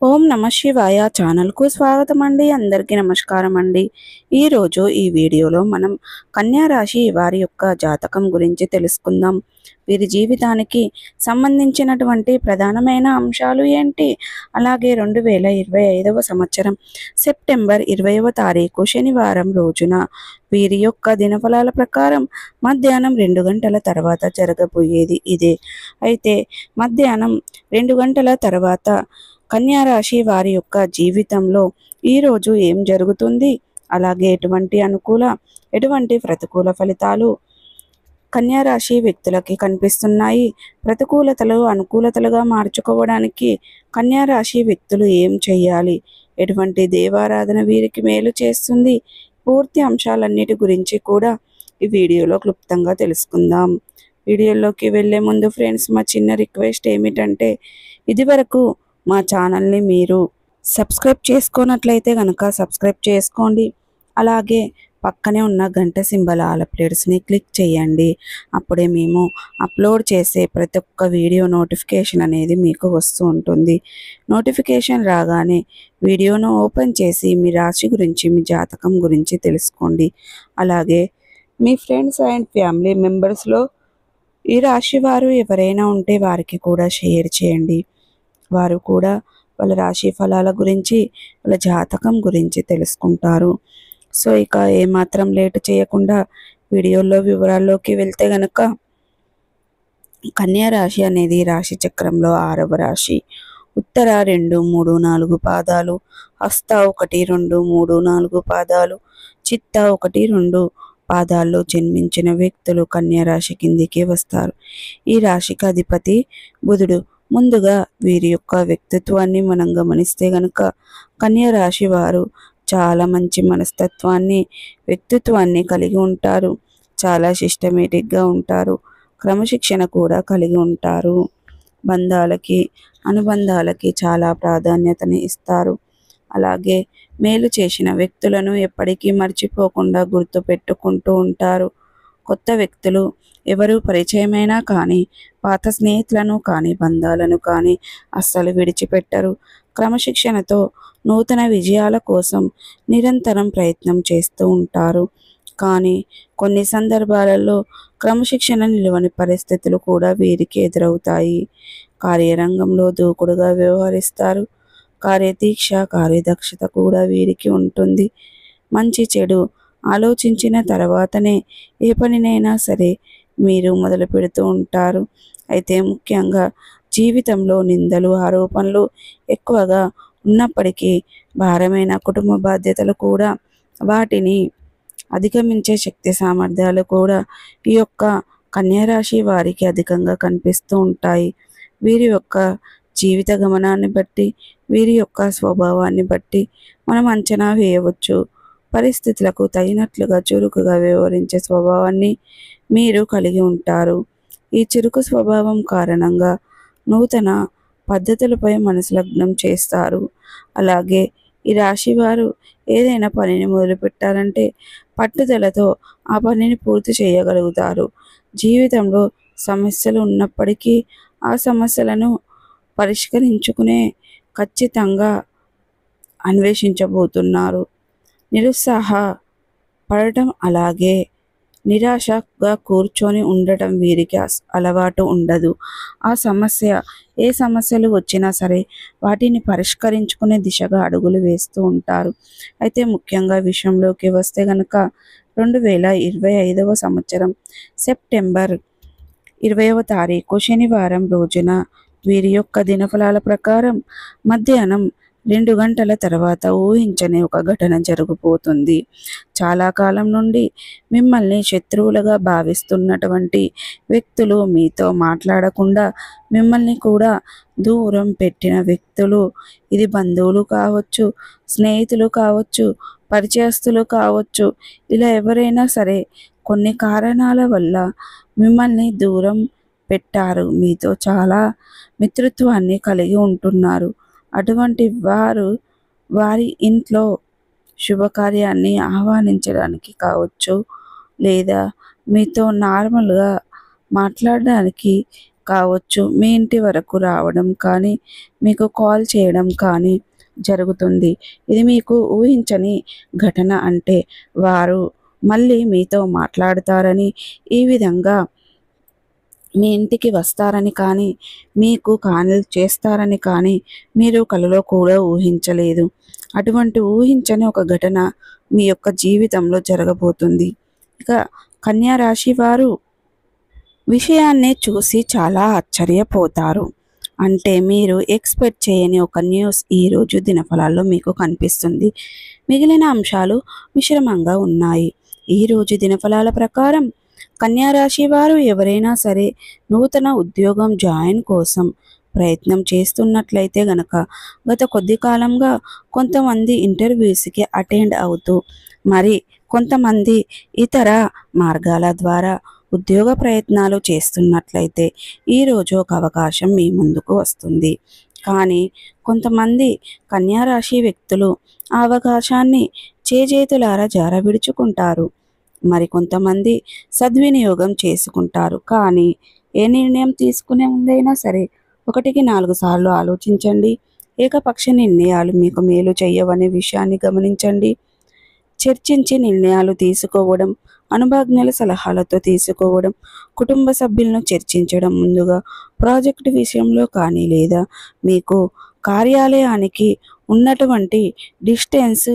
ఓం నమ శివాయ ఛానల్కు స్వాగతం అండి. అందరికీ నమస్కారం అండి. ఈరోజు ఈ వీడియోలో మనం కన్యా రాశి వారి యొక్క జాతకం గురించి తెలుసుకుందాం. వీరి జీవితానికి సంబంధించినటువంటి ప్రధానమైన అంశాలు ఏంటి, అలాగే 2025వ సంవత్సరం సెప్టెంబర్ 20వ తారీఖు శనివారం రోజున వీరి యొక్క దినఫలాల ప్రకారం మధ్యాహ్నం 2 గంటల తర్వాత జరగబోయేది ఇదే. అయితే మధ్యాహ్నం 2 గంటల తర్వాత కన్యా రాశి వారి యొక్క జీవితంలో ఈరోజు ఏం జరుగుతుంది, అలాగే ఎటువంటి ప్రతికూల ఫలితాలు కన్యా రాశి వ్యక్తులకి కనిపిస్తున్నాయి, ప్రతికూలతలు అనుకూలతలుగా మార్చుకోవడానికి కన్యా రాశి వ్యక్తులు ఏం చేయాలి, ఎటువంటి దేవారాధన వీరికి మేలు చేస్తుంది, పూర్తి అంశాలన్నిటి గురించి కూడా ఈ వీడియోలో క్లుప్తంగా తెలుసుకుందాం. వీడియోలోకి వెళ్ళే ముందు ఫ్రెండ్స్, మా చిన్న రిక్వెస్ట్ ఏమిటంటే, ఇదివరకు మా ఛానల్ని మీరు సబ్స్క్రైబ్ చేసుకున్నట్లయితే కనుక సబ్స్క్రైబ్ చేసుకోండి. అలాగే పక్కనే ఉన్న గంట సింబల్ ఆల్ అప్డేట్స్ని క్లిక్ చేయండి. అప్పుడే మేము అప్లోడ్ చేసే ప్రతి ఒక్క వీడియో నోటిఫికేషన్ అనేది మీకు వస్తూ ఉంటుంది. నోటిఫికేషన్ రాగానే వీడియోను ఓపెన్ చేసి మీ రాశి గురించి, మీ జాతకం గురించి తెలుసుకోండి. అలాగే మీ ఫ్రెండ్స్ అండ్ ఫ్యామిలీ మెంబర్స్లో ఈ రాశి వారు ఎవరైనా ఉంటే వారికి కూడా షేర్ చేయండి. వారు కూడా వాళ్ళ రాశి ఫలాల గురించి, వాళ్ళ జాతకం గురించి తెలుసుకుంటారు. సో ఇక ఏమాత్రం లేట్ చేయకుండా వీడియోలో వివరాల్లోకి వెళ్తే గనక, కన్యా రాశి అనేది రాశి చక్రంలో 6వ రాశి. ఉత్తర 2, 3, 4 పాదాలు, హస్త 1, 2, 3, 4 పాదాలు, చిత్త 1, 2 పాదాల్లో జన్మించిన వ్యక్తులు కన్యా రాశి కిందికి వస్తారు. ఈ రాశికి అధిపతి బుధుడు. ముందుగా వీరి యొక్క వ్యక్తిత్వాన్ని మనం గమనిస్తే గనుక, కన్యా రాశి వారు చాలా మంచి మనస్తత్వాన్ని, వ్యక్తిత్వాన్ని కలిగి ఉంటారు. చాలా సిస్టమేటిక్గా ఉంటారు. క్రమశిక్షణ కూడా కలిగి ఉంటారు. అనుబంధాలకి చాలా ప్రాధాన్యతని ఇస్తారు. అలాగే మేలు చేసిన వ్యక్తులను ఎప్పటికీ మర్చిపోకుండా గుర్తు పెట్టుకుంటూ ఉంటారు. కొత్త వ్యక్తులు ఎవరు పరిచయమైనా కానీ, పాత స్నేహితులను కానీ, బంధాలను కానీ అస్సలు విడిచిపెట్టరు. క్రమశిక్షణతో నూతన విజయాల కోసం నిరంతరం ప్రయత్నం చేస్తూ ఉంటారు. కానీ కొన్ని సందర్భాలలో క్రమశిక్షణ నిలవని పరిస్థితులు కూడా వీరికి ఎదురవుతాయి. కార్యరంగంలో దూకుడుగా వ్యవహరిస్తారు. కార్యదీక్ష, కార్యదక్షత కూడా వీరికి ఉంటుంది. మంచి చెడు ఆలోచించిన తర్వాతనే ఏ పనినైనా సరే మీరు మొదలు పెడుతూ ఉంటారు. అయితే ముఖ్యంగా జీవితంలో నిందలు, ఆరోపణలు ఎక్కువగా ఉన్నప్పటికీ భారమైన కుటుంబ బాధ్యతలు కూడా, వాటిని అధిగమించే శక్తి సామర్థ్యాలు కూడా ఈ యొక్క కన్యా రాశి వారికి అధికంగా కనిపిస్తూ ఉంటాయి. వీరి యొక్క జీవిత గమనాన్ని బట్టి, వీరి యొక్క స్వభావాన్ని బట్టి మనం అంచనా వేయవచ్చు. పరిస్థితులకు తగినట్లుగా చురుకుగా వ్యవహరించే స్వభావాన్ని మీరు కలిగి ఉంటారు. ఈ చురుకు స్వభావం కారణంగా నూతన పద్ధతులపై మనసు లగ్నం చేస్తారు. అలాగే ఈ రాశి వారు ఏదైనా పనిని మొదలుపెట్టారంటే పట్టుదలతో ఆ పనిని పూర్తి చేయగలుగుతారు. జీవితంలో సమస్యలు ఉన్నప్పటికీ ఆ సమస్యలను పరిష్కరించుకునే ఖచ్చితంగా అన్వేషించబోతున్నారు. నిరుత్సాహపడటం, అలాగే నిరాశగా కూర్చొని ఉండటం వీరికి అలవాటు ఉండదు. ఏ సమస్యలు వచ్చినా సరే వాటిని పరిష్కరించుకునే దిశగా అడుగులు వేస్తూ ఉంటారు. అయితే ముఖ్యంగా విషయంలోకి వస్తే కనుక, 2025వ సంవత్సరం సెప్టెంబర్ 20వ తారీఖు శనివారం రోజున వీరి యొక్క దినఫలాల ప్రకారం మధ్యాహ్నం 2 గంటల తర్వాత ఊహించని ఒక ఘటన జరగబోతుంది. చాలా కాలం నుండి మిమ్మల్ని శత్రువులుగా భావిస్తున్నటువంటి వ్యక్తులు, మీతో మాట్లాడకుండా మిమ్మల్ని కూడా దూరం పెట్టిన వ్యక్తులు, ఇది బంధువులు కావచ్చు, స్నేహితులు కావచ్చు, పరిచయస్తులు కావచ్చు, ఇలా ఎవరైనా సరే కొన్ని కారణాల వల్ల మిమ్మల్ని దూరం పెట్టారు. మీతో చాలా మిత్రత్వాన్ని కలిగి ఉంటున్నారు. అటువంటి వారి ఇంట్లో శుభకార్యాన్ని ఆహ్వానించడానికి కావచ్చు, లేదా మీతో నార్మల్గా మాట్లాడడానికి కావచ్చు, మీ ఇంటి వరకు రావడం కానీ, మీకు కాల్ చేయడం కానీ జరుగుతుంది. ఇది మీకు ఊహించని ఘటన అంటే వారు మళ్ళీ మీతో మాట్లాడతారని, ఈ విధంగా మీ ఇంటికి వస్తారని కానీ, మీకు కానులు చేస్తారని కానీ మీరు కలలో కూడా ఊహించలేదు. అటువంటి ఊహించని ఒక ఘటన మీ యొక్క జీవితంలో జరగబోతుంది. ఇక కన్యా రాశి వారు విషయాన్ని చూసి చాలా ఆశ్చర్యపోతారు. అంటే మీరు ఎక్స్పెక్ట్ చేయని ఒక న్యూస్ ఈరోజు దినఫలాల్లో మీకు కనిపిస్తుంది. మిగిలిన అంశాలు మిశ్రమంగా ఉన్నాయి. ఈరోజు దినఫలాల ప్రకారం కన్యా రాశి వారు ఎవరైనా సరే నూతన ఉద్యోగం జాయిన్ కోసం ప్రయత్నం చేస్తున్నట్లయితే గనక గత కొద్ది కాలంగా కొంతమంది ఇంటర్వ్యూస్కి అటెండ్ అవుతూ మరి కొంతమంది ఇతర మార్గాల ద్వారా ఉద్యోగ ప్రయత్నాలు చేస్తున్నట్లయితే ఈరోజు ఒక అవకాశం మీ ముందుకు వస్తుంది. కానీ కొంతమంది కన్యా రాశి వ్యక్తులు ఆ అవకాశాన్ని చేజేతులారా జారవిడుచుకుంటారు. మరి కొంతమంది సద్వినియోగం చేసుకుంటారు. కానీ ఏ నిర్ణయం తీసుకునే ముందైనా సరే 1కి 4 సార్లు ఆలోచించండి. ఏకపక్ష నిర్ణయాలు మీకు మేలు చేయవనే విషయాన్ని గమనించండి. చర్చించి నిర్ణయాలు తీసుకోవడం, అనుభవజ్ఞుల సలహాలతో తీసుకోవడం, కుటుంబ సభ్యులను చర్చించడం, ముందుగా ప్రాజెక్టు విషయంలో కానీ లేదా మీకు కార్యాలయానికి ఉన్నటువంటి డిస్టెన్స్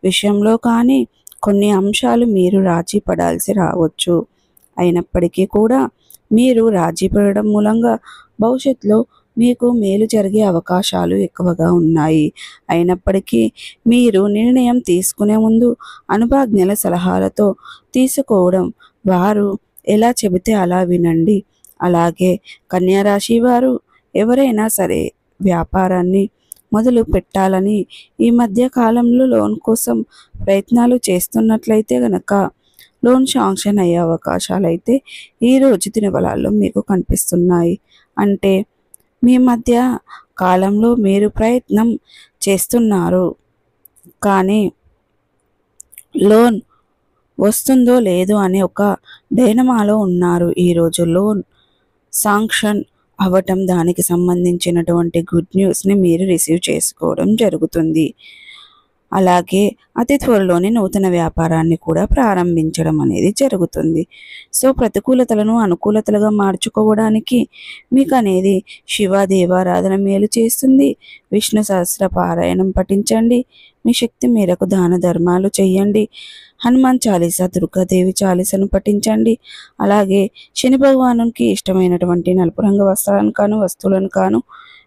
విషయంలో కానీ కొన్ని అంశాలు మీరు రాజీ పడాల్సి రావచ్చు. అయినప్పటికీ కూడా మీరు రాజీ పడడం మూలంగా భవిష్యత్తులో మీకు మేలు జరిగే అవకాశాలు ఎక్కువగా ఉన్నాయి. అయినప్పటికీ మీరు నిర్ణయం తీసుకునే ముందు అనుభవజ్ఞుల సలహాలతో తీసుకోవడం, వారు ఎలా చెబితే అలా వినండి. అలాగే కన్యా రాశి వారు ఎవరైనా సరే వ్యాపారాన్ని మొదలు పెట్టాలని ఈ మధ్య కాలంలో లోన్ కోసం ప్రయత్నాలు చేస్తున్నట్లయితే గనక లోన్ శాంక్షన్ అయ్యే అవకాశాలు అయితే ఈరోజు దినఫలాల్లో మీకు కనిపిస్తున్నాయి. అంటే మీ మధ్య కాలంలో మీరు ప్రయత్నం చేస్తున్నారు, కానీ లోన్ వస్తుందో లేదో అనే ఒక డైనమాలో ఉన్నారు. ఈరోజు లోన్ శాంక్షన్ అవ్వటం, దానికి సంబంధించినటువంటి గుడ్ న్యూస్ని మీరు రిసీవ్ చేసుకోవడం జరుగుతుంది. అలాగే అతి త్వరలోనే నూతన వ్యాపారాన్ని కూడా ప్రారంభించడం అనేది జరుగుతుంది. సో ప్రతికూలతలను అనుకూలతలుగా మార్చుకోవడానికి మీకు అనేది శివదేవారాధన మేలు చేస్తుంది. విష్ణు సహస్ర పారాయణం పఠించండి. మీ శక్తి మేరకు దాన ధర్మాలు చేయండి. హనుమాన్ చాలీసా, దుర్గాదేవి చాలీసను పఠించండి. అలాగే శని భగవానునికి ఇష్టమైనటువంటి నలుపు రంగు వస్త్రాలను కాను వస్తువులను కాను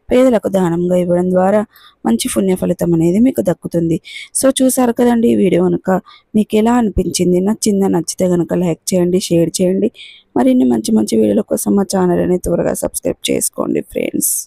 పేదలకు దానంగా ఇవ్వడం ద్వారా మంచి పుణ్య ఫలితం అనేది మీకు దక్కుతుంది. సో చూసారు కదండి, ఈ వీడియో కనుక మీకు ఎలా అనిపించింది, నచ్చిందా? నచ్చితే కనుక లైక్ చేయండి, షేర్ చేయండి. మరిన్ని మంచి మంచి వీడియోల కోసం మా ఛానల్ అనేది త్వరగా సబ్స్క్రైబ్ చేసుకోండి ఫ్రెండ్స్.